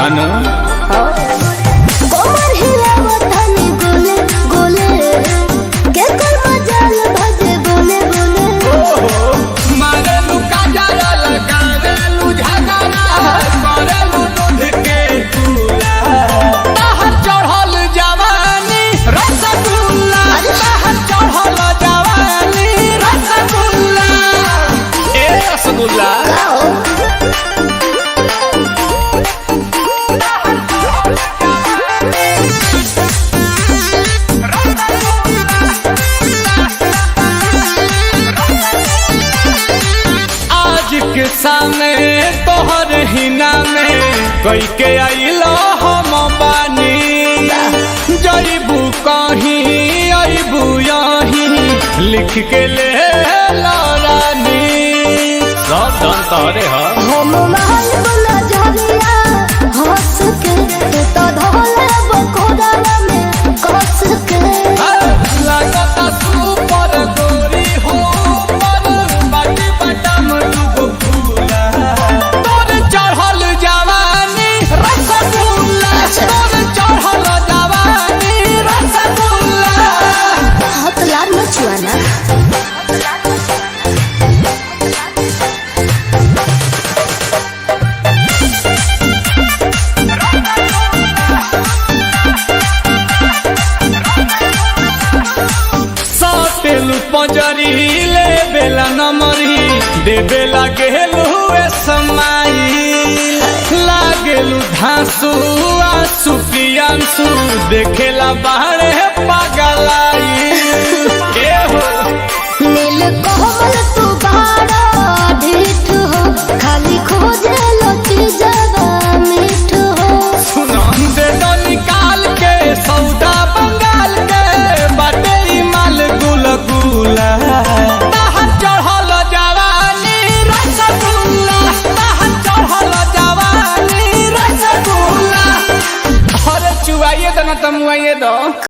अनु कोमर हिलावो धनी गोले गोले के कर मजाल भजे बोले बोले मारेलू काजरा लगावेलू झगड़ा करेलू दूध के दूल्हा बाहर चढ़ल जवानी रसगुल्ला बाहर चढ़ल जवानी रसगुल्ला ए रसगुल्ला के सामने तोहर हिना में कई के आइलो हम बानी जईबू कहीं अबू यहीं लिख के ले रानी सब धन तोहरे हम महल बना जरिया हंस के तो धोले बकोड़ा में कस के लगता सुपर गोरी हो पर बाटी बटम डूबो फूला तोर चढ़ल जवानी रसगुल्ला तोर चढ़ल जवानी रसगुल्ला हाथ लाल मचुआना साटेलू पंजरी ले बेला नमरी दे बेला गेलू समाई लागेलू धांसू आंसू पियांसू देखेला बाहर पागलाई